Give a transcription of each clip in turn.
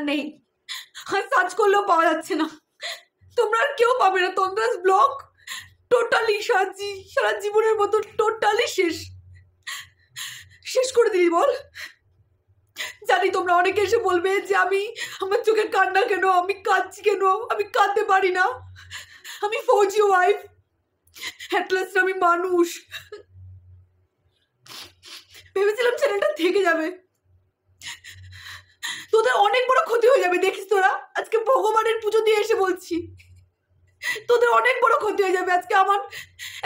নেই, আর সার্চ করলেও পাওয়া যাচ্ছে না। তোমরা আর কেউ পাবে না। তন্দ্রাস ব্লগ টোটালি সারা জীবনের মতো টোটালি শেষ করে দিলি বল। জানি তোমরা অনেকে এসে বলবে যে আমার চোখে কান্না কেন, আমি কাঁদছি কেন, আমি কাঁদতে পারি না, আমি ফৌজি ওয়াইফ, অ্যাটলাস্ট আমি মানুষ। ভেবেছিলাম চ্যানেলটা থেকে যাবে, তোদের অনেক বড় ক্ষতি হয়ে যাবে। দেখিস তোরা, আজকে ভগবানের পুজো দিয়ে এসে বলছি, তোদের অনেক বড় ক্ষতি হয়ে যাবে। আজকে আমার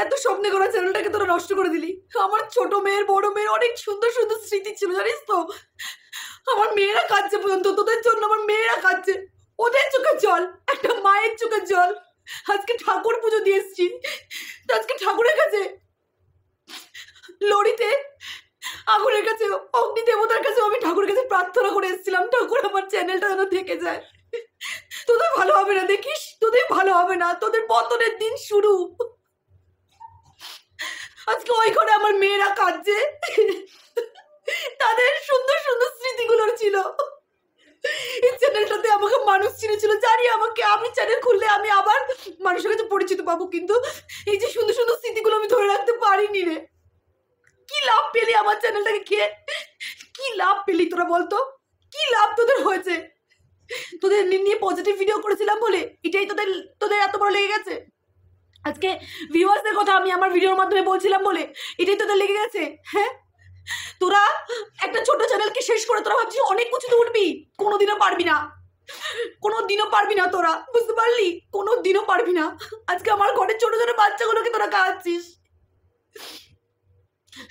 এত স্বপ্নে করা চ্যানেলটাকে তোরা নষ্ট করে দিলি। আমার ছোট মেয়ের বড় মেয়ের অনেক সুন্দর সুন্দর স্মৃতি ছিল, জানিস তো। আমার মেয়েরা কাঁদছে পর্যন্ত, তোদের জন্য আমার মেয়েরা কাঁদছে, ওদের চোখের জল, একটা মায়ের চোখের জল। আজকে ঠাকুর পুজো দিয়ে এসছি, আজকে ঠাকুরের কাছে লড়িতে আগুনের কাছে অগ্নি দেবতার কাছে আমি ঠাকুরের কাছে প্রার্থনা করে এসেছিলাম, ঠাকুর আমার চ্যানেলটা যেন থেকে যায়। তোদের ভালো হবে না, দেখিস তোদের ভালো হবে না, তোদের পতনের দিন শুরু। আজকে ওই ঘরে আমার মেয়েরা কাঁদছে, তাদের সুন্দর সুন্দর স্মৃতিগুলো ছিল। এই চ্যানেলটাতে আমাকে মানুষ চিনেছিল, জানি আমি চ্যানেল খুললে আমি আবার মানুষের কাছে পরিচিত পাবো, কিন্তু এই যে সুন্দর সুন্দর স্মৃতিগুলো আমি ধরে রাখতে পারিনি রে। কি লাভ পেলি আমার চ্যানেলটাকে খেয়ে? কি লাভ পেলি তোরা বলতো? কি লাভ তোদের হয়েছে? তোদের নিয়ে পজিটিভ ভিডিও করেছিলাম বলে এটাই তোদের এত বড় লেগে গেছে? আজকে ভিউয়ার্সদের কথা আমি আমার ভিডিওর মাধ্যমে বলছিলাম বলে এটাই তোদের লেগে গেছে? হ্যাঁ, তোরা একটা ছোট চ্যানেলকে শেষ করে তোরা ভাবছিস অনেক কিছুতে উঠবি, কোনোদিনও পারবি না, কোনোদিনও পারবি না তোরা, বুঝতে পারলি? কোনোদিনও পারবি না। আজকে আমার ঘরের ছোট ছোট বাচ্চাগুলোকে তোরা খাওয়াচ্ছিস।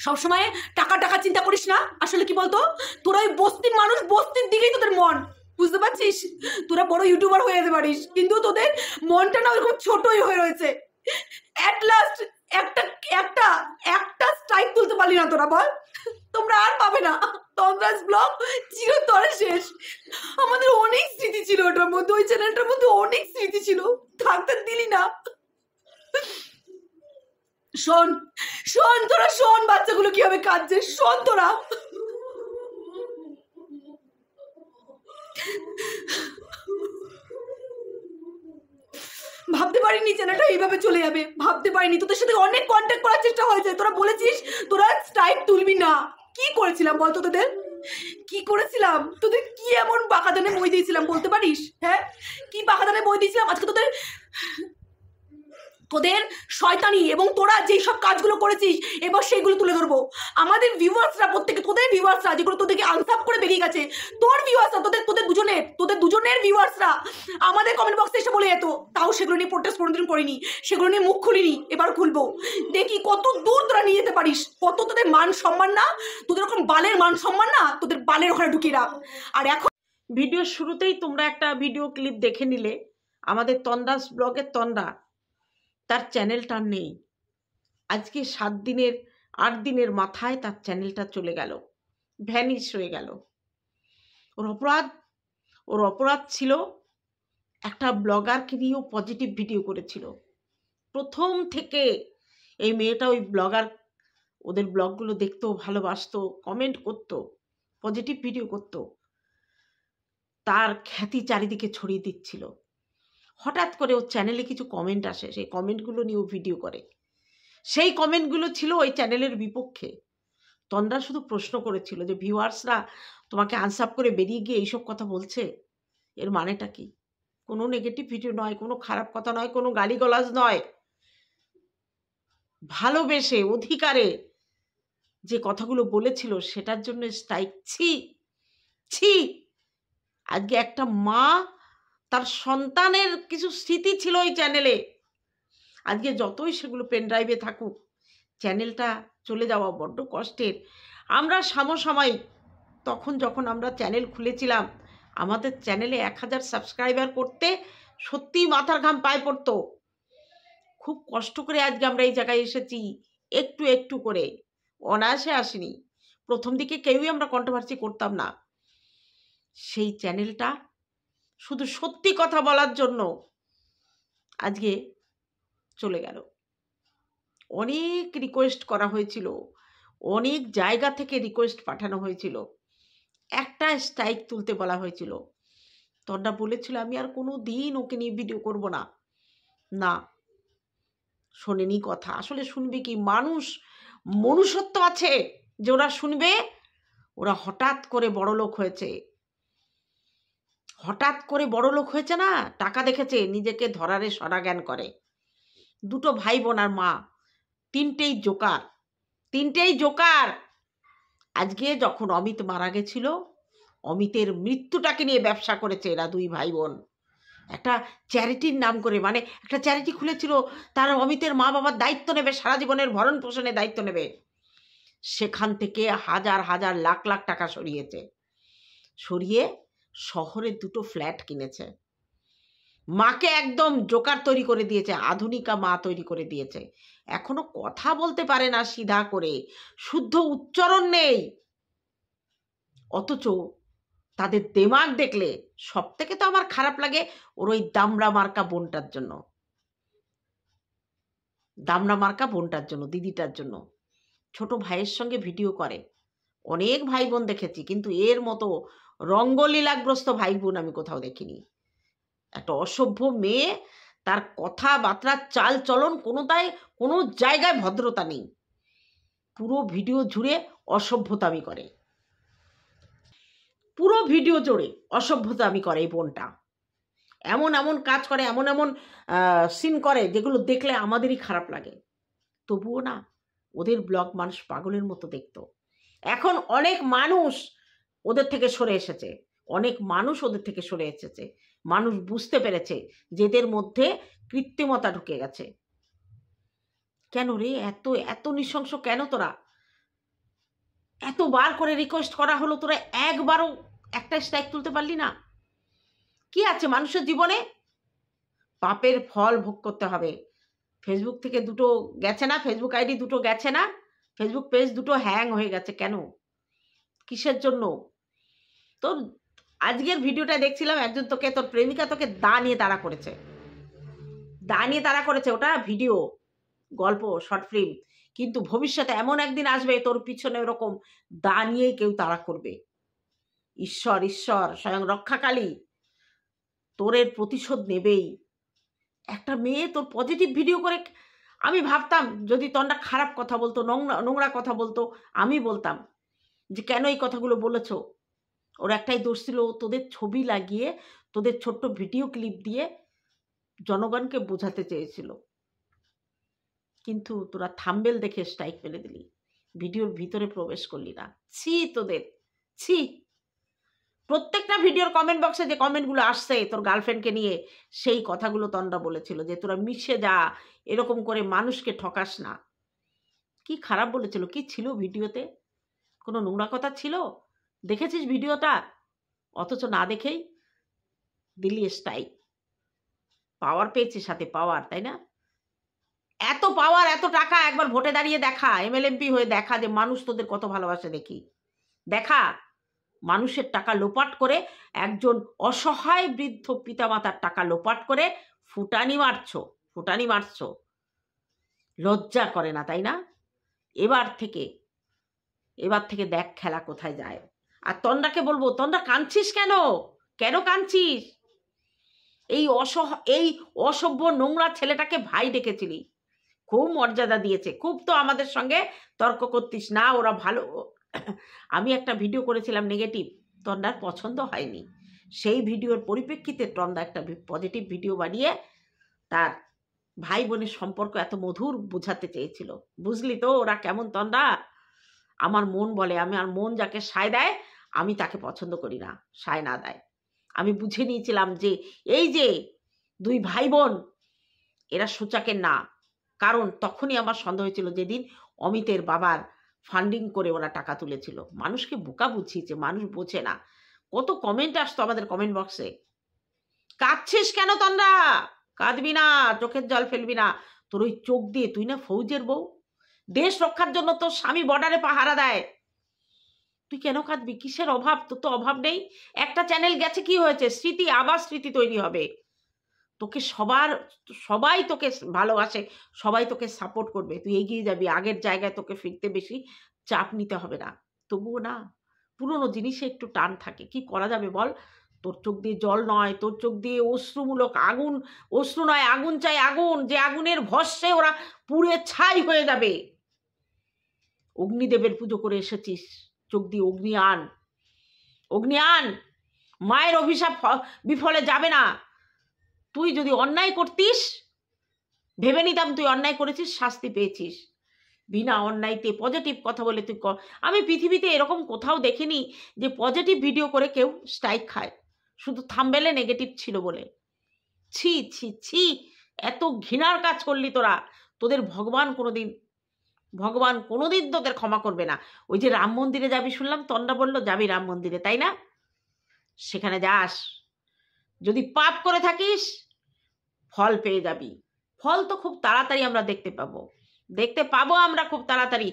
সবসময় টাকা টাকা চিন্তা করিস না। আসলে কি বলতো, তোরা ওই বস্তির মানুষ, বস্তির দিকেই তোদের মন, বুঝতে পারছিস? তোরা বড় ইউটিউবার হয়ে যেতে পারিস, কিন্তু তোদের মনটা না ওরকম ছোটই হয়ে রয়েছে। অ্যাট লাস্ট একটা স্ট্রাইক তুলতে পারলি না তোরা, বল? তোমরা আর পাবে না। তন্দ্রাস ব্লগ চিরতরে শেষ। আমাদের অনেক স্মৃতি ছিল ওটার মধ্যে, ওই চ্যানেলটার মধ্যে অনেক স্মৃতি ছিল, থাকতে দিলি না। শোন তোরা শোন, বাচ্চাগুলো কিভাবে কাঁদছে, শোন তোরা। ভাবতে পারিনি চ্যানেলটা এইভাবে চলে যাবে, ভাবতে পারিনি। তোদের সাথে অনেক কন্ট্যাক্ট করার চেষ্টা হয়েছে, তোরা বলেছিস তোরা স্ট্রাইক তুলবি না। কি করেছিলাম বলতো তোদের? কি করেছিলাম তোদের? কি এমন বাঁকাদানে বই দিয়েছিলাম বলতে পারিস? হ্যাঁ, কি বাঁকাদানে বই দিয়েছিলাম? আজকে তোদের শয়তানি এবং তোরা যেই সব কাজগুলো করেছিস এবার সেগুলো তুলে ধরবো। আমাদের ভিউয়ার্সরা, প্রত্যেকে তোদের ভিউয়ার্সরা যেগুলো তোদেরকে আনসাব করে বেরিয়ে গেছে, তোর ভিউয়ার্সরা, তোদের দুজনের ভিউয়ার্সরা আমাদের কমেন্ট বক্সে এসে বলে যেত, তাও সেগুলো নিয়ে প্রোটেস্ট কোনোদিন করিনি, সেগুলো নিয়ে মুখ খুলিনি। এবার খুলবো, দেখি কত দূর তোরা নিয়ে যেতে পারিস। কত তোদের মান সম্মান না, তোদের ওরকম বালের মান সম্মান না, তোদের বালের ওখানে ঢুকিয়ে রাখ। আর এখন ভিডিওর শুরুতেই তোমরা একটা ভিডিও ক্লিপ দেখে নিলে, আমাদের তন্দ্রাস ব্লগের তন্দ্রা, তার চ্যানেলটা নেই। আজকে 8 দিনের মাথায় তার চ্যানেলটা চলে গেল, ভ্যানিশ হয়ে গেল। ওর অপরাধ ছিল একটা ব্লগারকে নিয়েও পজিটিভ ভিডিও করেছিল। প্রথম থেকে এই মেয়েটা ওই ব্লগার, ওদের ব্লগগুলো দেখতো, ভালোবাসতো, কমেন্ট করতো, পজিটিভ ভিডিও করতো, তার খ্যাতি চারিদিকে ছড়িয়ে দিচ্ছিল। হঠাৎ করে ওর চ্যানেলে কিছু কমেন্ট আসে, সেই কমেন্টগুলো নিয়ে ও ভিডিও করে। সেই কমেন্টগুলো ছিল ওই চ্যানেলের বিপক্ষে। তন্দ্রা শুধু প্রশ্ন করেছিল যে ভিউয়ার্সরা তোমাকে আনসাব করে বেরিয়ে গিয়ে এইসব কথা বলছে, এর মানেটা কি? কোনো নেগেটিভ ভিডিও নয়, কোনো খারাপ কথা নয়, কোনো গালিগালাজ নয়, ভালোবেসে অধিকারে যে কথাগুলো বলেছিল সেটার জন্য স্ট্রাইক। ছি। আজকে একটা মা, তার সন্তানের কিছু স্মৃতি ছিল ওই চ্যানেলে, আজকে যতই সেগুলো পেন ড্রাইভে থাকুক, চ্যানেলটা চলে যাওয়া বড্ড কষ্টের। আমরা সমসাময়িক, তখন যখন আমরা চ্যানেল খুলেছিলাম, আমাদের চ্যানেলে 1000 সাবস্ক্রাইবার করতে সত্যিই মাথার ঘাম পায়ে পড়তো। খুব কষ্ট করে আজকে আমরা এই জায়গায় এসেছি, একটু একটু করে, অনায়াসে আসিনি। প্রথম দিকে কেউই আমরা কন্ট্রোভার্সি করতাম না। সেই চ্যানেলটা শুধু সত্যি কথা বলার জন্য আজকে চলে গেল। অনেক রিকোয়েস্ট করা হয়েছিল, অনেক জায়গা থেকে রিকোয়েস্ট পাঠানো হয়েছিল, একটা স্ট্রাইক তুলতে বলা হয়েছিল, তন্ডা বলেছিল আমি আর কোনো দিন ওকে নিয়ে ভিডিও করব না। না, শোনেনি কথা। আসলে শুনবে কি, মানুষ মনুষ্যত্ব আছে যে ওরা শুনবে। ওরা হঠাৎ করে বড়লোক হয়েছে, হঠাৎ করে বড়লোক হয়েছে না, টাকা দেখেছে, নিজেকে ধরারে সরা জ্ঞান করে। দুটো ভাই বোন আর মা, তিনটেই জোকার, তিনটেই জোকার। আজকে যখন অমিত মারা গেছিল, অমিতের মৃত্যুটাকে নিয়ে ব্যবসা করেছে এরা দুই ভাই বোন। একটা চ্যারিটির নাম করে, মানে একটা চ্যারিটি খুলেছিল, তার অমিতের মা বাবার দায়িত্ব নেবে, সারা জীবনের ভরণ পোষণের দায়িত্ব নেবে। সেখান থেকে হাজার হাজার লাখ লাখ টাকা সরিয়েছে, সরিয়ে শহরে দুটো ফ্ল্যাট কিনেছে। মাকে একদম জোকার তৈরি করে দিয়েছে, আধুনিকা মা তৈরি করে দিয়েছে। এখনো কথা বলতে পারে না সিধা করে, শুদ্ধ উচ্চারণ নেই, অথচ তাদের দেমাগ দেখলে সব থেকে তো আমার খারাপ লাগে ওর ওই দামড়া মার্কা বোনটার জন্য, দামড়া মার্কা বোনটার জন্য, দিদিটার জন্য। ছোট ভাইয়ের সঙ্গে ভিডিও করে, অনেক ভাই বোন দেখেছি, কিন্তু এর মতো রঙ্গলীলাগ্রস্ত ভাই বোন আমি কোথাও দেখিনি। একটা অসভ্য মেয়ে, তার কথাবার্তা চাল চলন কোনো জায়গায় ভদ্রতা নেই, পুরো ভিডিও জুড়ে অসভ্যতামি করে, পুরো ভিডিও জুড়ে অসভ্যতামি করে এই বোনটা। এমন এমন কাজ করে, এমন এমন সিন করে যেগুলো দেখলে আমাদেরই খারাপ লাগে। তবুও না, ওদের ব্লগ মানুষ পাগলের মতো দেখতো। এখন অনেক মানুষ ওদের থেকে সরে এসেছে, অনেক মানুষ ওদের থেকে সরে এসেছে। মানুষ বুঝতে পেরেছে যে এদের মধ্যে কৃত্রিমতা ঢুকে গেছে। কেন রে এত এত নৃশংস কেন তোরা? এতবার করে রিকোয়েস্ট করা হলো, তোরা একবারও একটা স্ট্রাইক তুলতে পারলি না? কি আছে মানুষের জীবনে? পাপের ফল ভোগ করতে হবে। ফেসবুক থেকে দুটো গেছে না, ফেসবুক আইডি দুটো গেছে না, ফেসবুক পেজ দুটো হ্যাং হয়ে গেছে। কেন? কিসের জন্য? তোর আজকের ভিডিওটা দেখছিলাম, একজন তোকে, তোর প্রেমিকা তোকে দা নিয়ে তাড়া করেছে, দা নিয়ে তাড়া করেছে। ওটা ভিডিও, গল্প, শর্ট ফিল্ম, কিন্তু ভবিষ্যতে এমন একদিন আসবে তোর পিছনে ওরকম দা নিয়েই কেউ তাড়া করবে। ঈশ্বর ঈশ্বর স্বয়ং রক্ষাকালী তোর এর প্রতিশোধ নেবেই। একটা মেয়ে তোর পজিটিভ ভিডিও করে, আমি ভাবতাম যদি তন্ডা খারাপ কথা বলতো, নোংরা কথা বলতো, আমি বলতাম যে কেন এই কথাগুলো বলেছ। ওর একটাই দোষ ছিল, তোদের ছবি লাগিয়ে, তোদের ছোট্ট ভিডিও ক্লিপ দিয়ে জনগণকে বোঝাতে চেয়েছিল। কিন্তু তোরা থাম্বেল দেখে স্ট্রাইক ফেলে দিলি, ভিডিওর ভিতরে প্রবেশ করলি না। ছি তোদের, ছি। প্রত্যেকটা ভিডিওর কমেন্ট বক্সে যে কমেন্টগুলো আসছে তোর গার্লফ্রেন্ডকে নিয়ে, সেই কথাগুলো তন্ডা বলেছিল যে তোরা মিশে যা, এরকম করে মানুষকে ঠকাস না। কি খারাপ বলেছিল? কি ছিল ভিডিওতে? কোনো নোংরা কথা ছিল? দেখেছিস ভিডিওটা? অথচ না দেখেই দিল্লি স্ট্রাইক। পাওয়ার পেয়েছে, সাথে পাওয়ার, তাই না? এত পাওয়ার, এত টাকা, একবার ভোটে দাঁড়িয়ে দেখা, এমএলএমপি হয়ে দেখা যে মানুষ তোদের কত ভালোবাসে। দেখি, দেখা। মানুষের টাকা লোপাট করে, একজন অসহায় বৃদ্ধ পিতামাতার টাকা লোপাট করে ফুটানি মারছ। লজ্জা করে না, তাই না? এবার থেকে দেখ খেলা কোথায় যায়। আর তন্ডাকে বলবো, তন্ডা কাঁদছিস কেন? কেন কাঁদছিস? এই অসভ্য নোংরা ছেলেটাকে ভাই ডেকেছিলি, খুব মর্যাদা দিয়েছে, খুব তো আমাদের সঙ্গে তর্ক করতিস না, ওরা ভালো। আমি একটা ভিডিও করেছিলাম নেগেটিভ, তন্ডার পছন্দ হয়নি। সেই ভিডিওর পরিপ্রেক্ষিতে তন্ডা একটা পজিটিভ ভিডিও বানিয়ে তার ভাই বোনের সম্পর্ক এত মধুর বোঝাতে চেয়েছিল। বুঝলি তো ওরা কেমন তন্ডা? আমার মন বলে, আমার মন যাকে সায় দেয় আমি তাকে পছন্দ করি না, সায় না দেয়। আমি বুঝে নিয়েছিলাম যে এই যে দুই ভাই বোন, এরা সোচাকের না। কারণ তখনই আমার সন্দেহ হয়েছিল যেদিন অমিতের বাবার ফান্ডিং করে ওরা টাকা তুলেছিল। মানুষকে বোকা বুঝিয়েছে, মানুষ বোঝে না। কত কমেন্ট আসতো আমাদের কমেন্ট বক্সে, কাঁদছিস কেন তন্ডা? কাঁদবি না, চোখের জল ফেলবি না। তোর ওই চোখ দিয়ে, তুই না ফৌজের বউ, দেশ রক্ষার জন্য তোর স্বামী বর্ডারে পাহারা দেয়, তুই কেন কাঁদবি? কিসের অভাব? তোর তো অভাব নেই। একটা চ্যানেল গেছে, কি হয়েছে? স্মৃতি, আবার স্মৃতি তৈরি হবে। তোকে সবাই তোকে ভালোবাসে, সবাই তোকে সাপোর্ট করবে, তুই এগিয়ে যাবি, আগের জায়গায় তোকে ফিরতে বেশি চাপ নিতে হবে না। তবুও না, পুরনো জিনিসে একটু টান থাকে, কি করা যাবে বল? তোর চোখ দিয়ে জল নয়, তোর চোখ দিয়ে অশ্রুমূলক আগুন, অশ্রু নয় আগুন চাই, আগুন, যে আগুনের ভস্মে ওরা পুড়ে ছাই হয়ে যাবে। অগ্নিদেবের পুজো করে এসেছিস, চোখ দিয়ে অগ্নি আন, অগ্নি আন। মায়ের অভিশাপ বিফলে যাবে না। তুই যদি অন্যায় করতিস, ভেবে নিতাম তুই অন্যায় করেছিস, শাস্তি পেয়েছিস। বিনা অন্যায়তে পজিটিভ কথা বলে তুই আমি পৃথিবীতে এরকম কোথাও দেখিনি যে পজিটিভ ভিডিও করে কেউ স্ট্রাইক খায়, শুধু থাম্বনেলে নেগেটিভ ছিল বলে। ছি ছি ছি, এত ঘৃণার কাজ করলি তোরা। তোদের ভগবান কোনোদিন তোদের ক্ষমা করবে না। ওই যে রাম মন্দিরে যাবি শুনলাম, তন্ডা বললো যাবি রাম মন্দিরে, তাই না? সেখানে যাস, যদি পাপ করে থাকিস ফল পেয়ে যাবি। ফল তো খুব তাড়াতাড়ি আমরা দেখতে পাবো আমরা খুব তাড়াতাড়ি।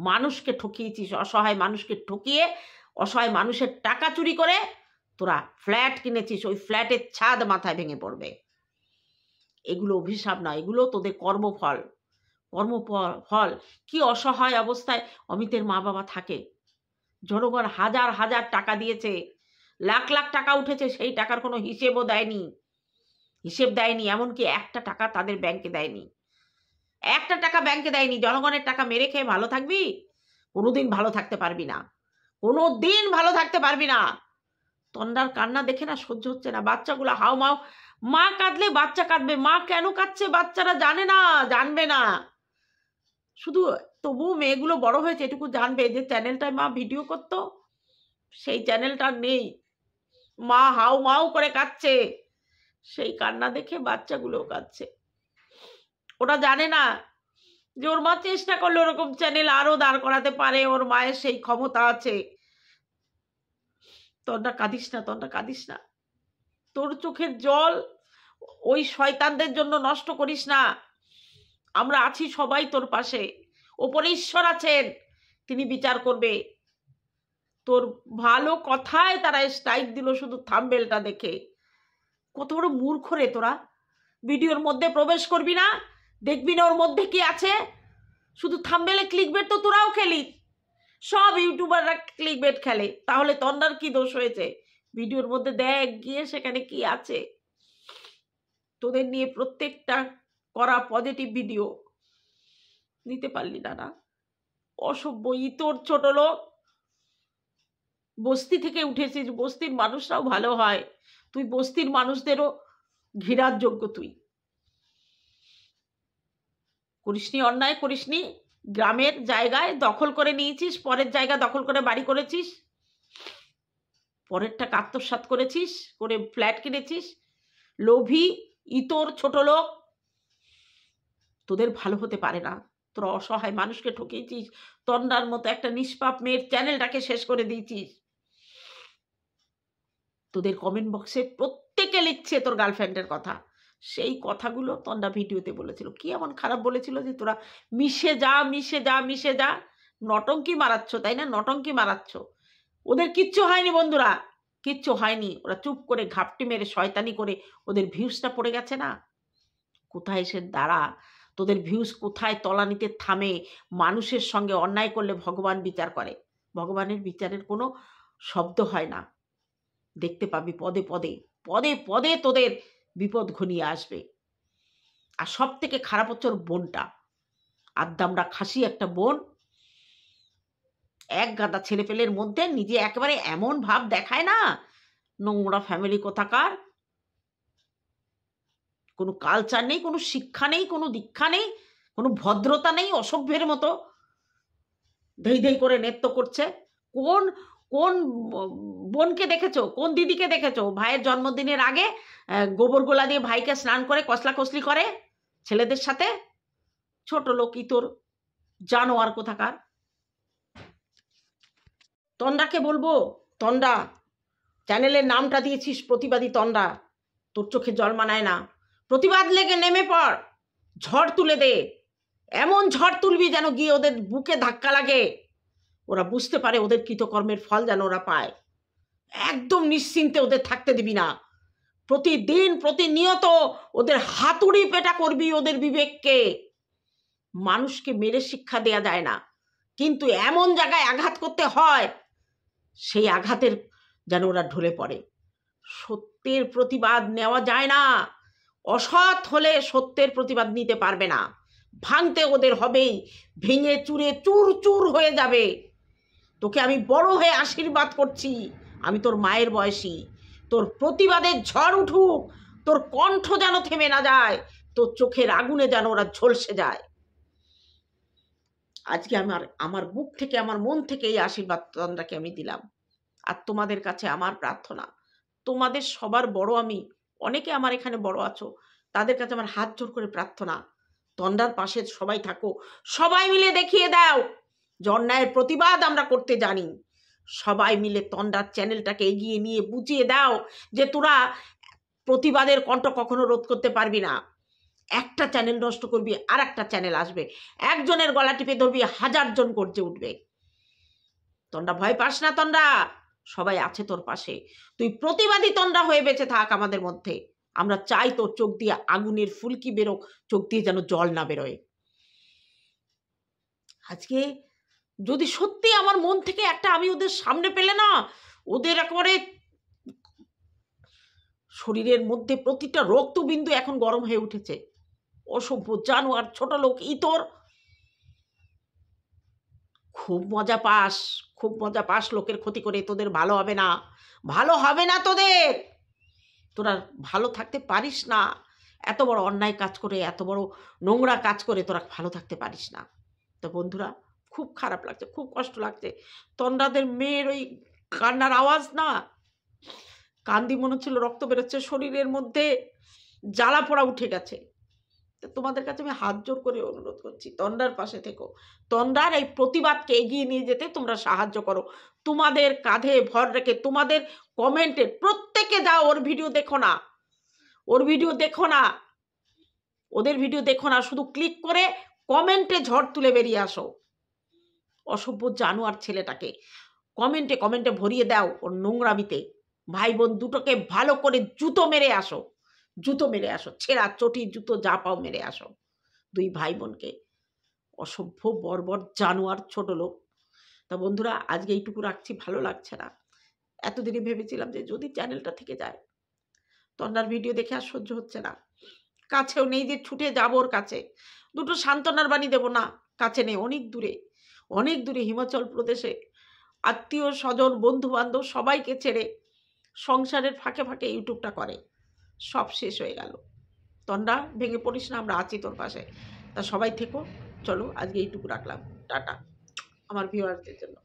মানুষকে ঠকিয়েছিস, অসহায় মানুষকে ঠকিয়ে অসহায় মানুষের টাকা চুরি করে তোরা ফ্ল্যাট কিনেছিস, ওই ফ্ল্যাটের ছাদ মাথায় ভেঙে পড়বে। এগুলো অভিশাপ না, এগুলো তোদের কর্মফল। কি অসহায় অবস্থায় অমিতের মা বাবা থাকে। জনগণ হাজার হাজার টাকা দিয়েছে, লাখ লাখ টাকা উঠেছে, সেই টাকার কোনো হিসেব দেয়নি। এমনকি একটা টাকা তাদের ব্যাংকে দেয়নি, একটা টাকা ব্যাংকে দেয়নি। জনগণের টাকা মেরে খেয়ে ভালো থাকবি? কোনোদিন ভালো থাকতে পারবি না। তন্ডার কান্না দেখে না সহ্য হচ্ছে না। বাচ্চাগুলো হাউমাউ, মা কাঁদলে বাচ্চা কাঁদবে, মা কেন কাঁদছে বাচ্চারা জানবে না। শুধু তবুও মেয়েগুলো বড় হয়েছে, এটুকু জানবে যে চ্যানেলটায় মা ভিডিও করতো, সেই চ্যানেলটা নেই, মা হাউমাউ করে কাঁদছে। সেই কান্না দেখে বাচ্চাগুলোও কাঁদছে। ওরা জানে না যে ওর মা চেষ্টা করলে ওরকম চ্যানেল আরো দাঁড় করাতে পারে, ওর মায়ের সেই ক্ষমতা আছে। তন্ডা কাঁদিস না, তোর চোখের জল ওই শয়তানদের জন্য নষ্ট করিস না। আমরা আছি সবাই তোর পাশে, ওপরে ঈশ্বর আছেন, তিনি বিচার করবে। তোর ভালো কথায় তারা স্ট্রাইক দিল শুধু থাম্বনেলটা দেখে। কত বড় মূর্খ রে তোরা। ভিডিওর মধ্যে প্রবেশ করবি না, দেখবি না ওর মধ্যে কি আছে, শুধু থাম্বনেলে ক্লিকবেট তো তোরাও খেলিস। সব ইউটিউবাররা ক্লিকবেট খেলে, তাহলে তন্ডার কি দোষ হয়েছে? ভিডিওর মধ্যে দেখ গিয়ে সেখানে কি আছে। তোদের নিয়ে প্রত্যেকটা করা পজিটিভ ভিডিও নিতে পারলি না। অসভ্য ইতর ছোট লোক। বস্তি থেকে উঠেছিস, বস্তির মানুষরাও ভালো হয়, তুই বস্তির মানুষদেরও ঘৃণার যোগ্য। তুই করিসনি, অন্যায় করিসনি, গ্রামের জায়গায় দখল করে নিয়েছিস, পরের জায়গা দখল করে বাড়ি করেছিস, পরেরটা আত্মসাৎ করেছিস, করে ফ্ল্যাট কিনেছিস। লোভী ইতর ছোট লোক, তোদের ভালো হতে পারে না। তোরা অসহায় মানুষকে ঠকিয়েছিস, তন্ডার মতো একটা নিষ্পাপ মেয়ের চ্যানেলটাকে শেষ করে দিয়েছিস। তোদের কমেন্ট বক্সে প্রত্যেকে লিখছে তোর গার্লফ্রেন্ডের কথা, সেই কথাগুলো তন্ডা ভিডিওতে বলেছিল। কি এমন খারাপ বলেছিল যে তোরা মিশে যা নটঙ্কি মারাচ্ছ, তাই না? নটঙ্কি মারাচ্ছ। ওদের কিচ্ছু হয়নি বন্ধুরা, কিচ্ছু হয়নি। ওরা চুপ করে ঘাপটি মেরে শয়তানি করে ওদের ভিউজটা পড়ে গেছে না। কোথায় এসে দাঁড়া, তোদের ভিউজ কোথায় তলানিতে থামে। মানুষের সঙ্গে অন্যায় করলে ভগবান বিচার করে, ভগবানের বিচারের কোনো শব্দ হয় না। দেখতে পাবি পদে তোদের বিপদ ঘনিয়ে আসবে। আর সব থেকে খারাপ হচ্ছে ওর বোনটা, আদ্দামরা খাসি একটা বোন, এক গাদা ছেলেপেলের মধ্যে নিজে একেবারে এমন ভাব দেখায় না। নোংরা ফ্যামিলি কোথাকার, কোনো কালচার নেই, কোনো শিক্ষা নেই, কোনো দীক্ষা নেই, কোনো ভদ্রতা নেই, অসভ্যের মতো ধেই করে নৃত্য করছে। কোন কোন বোনকে দেখেছো, কোন দিদিকে দেখেছো ভাইয়ের জন্মদিনের আগে গোবর গোলা দিয়ে ভাইকে স্নান করে কসলা কসলি করে ছেলেদের সাথে? ছোট লোক ইতর জানোয়ার কোথাকার। তন্ডাকে বলবো, তন্ডা চ্যানেলের নামটা দিয়েছিস প্রতিবাদী তন্ডা, তোর চোখে জল মানায় না। প্রতিবাদ লেগে নেমে পড়, ঝড় তুলে দে, এমন ঝড় তুলবি যেন গিয়ে ওদের বুকে ধাক্কা লাগে, ওরা বুঝতে পারে ওদের কৃতকর্মের ফল যেন ওরা পায়। একদম নিশ্চিন্তে ওদের থাকতে দিবি না। প্রতিদিন প্রতিনিয়ত ওদের হাতুড়ি পেটা করবি ওদের বিবেককে। মানুষকে মেরে শিক্ষা দেয়া যায় না, কিন্তু এমন জায়গায় আঘাত করতে হয় সেই আঘাতের যেন ওরা ঢলে পড়ে। সত্যের প্রতিবাদ নেওয়া যায় না। অসৎ হলে সত্যের প্রতিবাদ নিতে পারবে না, ভাঙতে ওদের হবেই, ভেঙে চুরে চুর চুর হয়ে যাবে। তোকে আমি বড় হয়ে আশীর্বাদ করছি, আমি তোর মায়ের বয়সী, তোর প্রতিবাদের ঝড় উঠুক, তোর কণ্ঠ যেন থেমে না যায়, তোর চোখের আগুনে যেন ওরা ঝলসে যায়। আজকে আমার বুক থেকে, আমার মন থেকে এই আশীর্বাদ তন্দ্রাকে আমি দিলাম। আর তোমাদের কাছে আমার প্রার্থনা, তোমাদের সবার বড় আমি, অনেকে আমার এখানে বড় আছো, তাদের কাছে আমার হাত জোর করে প্রার্থনা, তন্দ্রার পাশে সবাই থাকো, সবাই মিলে দেখিয়ে দাও যে অন্যায়ের প্রতিবাদ আমরা করতে জানি। সবাই মিলে তন্দ্রার চ্যানেলটাকে এগিয়ে নিয়ে বুঝিয়ে দাও যে তোরা প্রতিবাদের কণ্ঠ কখনো রোধ করতে পারবি না। একটা চ্যানেল নষ্ট করবি, আর একটা চ্যানেল আসবে, একজনের গলা টিপে ধরবি, 1000 জন গর্জে উঠবে। তন্দ্রা ভয় পাস না, তন্দ্রা সবাই আছে তোর পাশে, তুই প্রতিবাদী তন্দ্রা হয়ে বেঁচে থাক আমাদের মধ্যে। আমরা চাই তোর চোখ দিয়ে আগুনের ফুলকি বেরোক, চোখ দিয়ে যেন জল না বেরোয়। আজকে যদি সত্যি আমার মন থেকে একটা, আমি ওদের সামনে পেলে না, ওদের একেবারে শরীরের মধ্যে প্রতিটা রক্তবিন্দু এখন গরম হয়ে উঠেছে। অসভ্য জানোয়ার, ছোট লোক, ইতর, খুব মজা পাস, খুব মজা পাস লোকের ক্ষতি করে। তোদের ভালো হবে না, ভালো হবে না তোদের, তোরা ভালো থাকতে পারিস না। এত বড় অন্যায় কাজ করে, এত বড় নোংরা কাজ করে তোরা ভালো থাকতে পারিস না। তো বন্ধুরা, খুব খারাপ লাগছে, খুব কষ্ট লাগছে। তন্দ্রাদের মেয়ের ওই কান্নার আওয়াজ না, কান্দি মনে হচ্ছিল রক্ত বেরোচ্ছে শরীরের মধ্যে, জ্বালা পোড়া উঠে গেছে। তোমাদের কাছে আমি হাত জোর করে অনুরোধ করছি, তন্দ্রার পাশে থেকো, তন্দ্রার এই প্রতিবাদকে এগিয়ে নিয়ে যেতে তোমরা সাহায্য করো। তোমাদের কাঁধে ভর রেখে, তোমাদের কমেন্টে প্রত্যেকে যাও, ওর ভিডিও দেখো না, ওর ভিডিও দেখো না, ওদের ভিডিও দেখো না, শুধু ক্লিক করে কমেন্টে ঝড় তুলে বেরিয়ে আসো। অসভ্য জানোয়ার ছেলেটাকে কমেন্টে কমেন্টে ভরিয়ে দাও ওর নোংরামিতে। ভাই বোন দুটোকে ভালো করে জুতো মেরে আসো, জুতো মেরে আসো, ছেঁড়া চটি জুতো যা পাও মেরে আসো দুই ভাই বোনকে। অসভ্য বর্বর জানোয়ার ছোট লোক। তা বন্ধুরা, আজকে এইটুকু রাখছি, ভালো লাগছে না। এতদিনে ভেবেছিলাম যে যদি চ্যানেলটা থেকে যায়, তন্দ্রার ভিডিও দেখে আর সহ্য হচ্ছে না। কাছেও নেই যে ছুটে যাবো ওর কাছে, দুটো সান্ত্বনার বাণী দেবো না, কাছে নেই, অনেক দূরে, অনেক দূরে হিমাচল প্রদেশে, আত্মীয় স্বজন বন্ধু বান্ধব সবাইকে ছেড়ে সংসারের ফাঁকে ফাঁকে ইউটিউবটা করে। সব শেষ হয়ে গেল। তন্দ্রা, ভেঙে পড়িস না, আমরা আছি তোর পাশে। তা সবাই থেকো, চলো আজকে এইটুকু রাখলাম, টাটা আমার ভিউয়ারদের জন্য।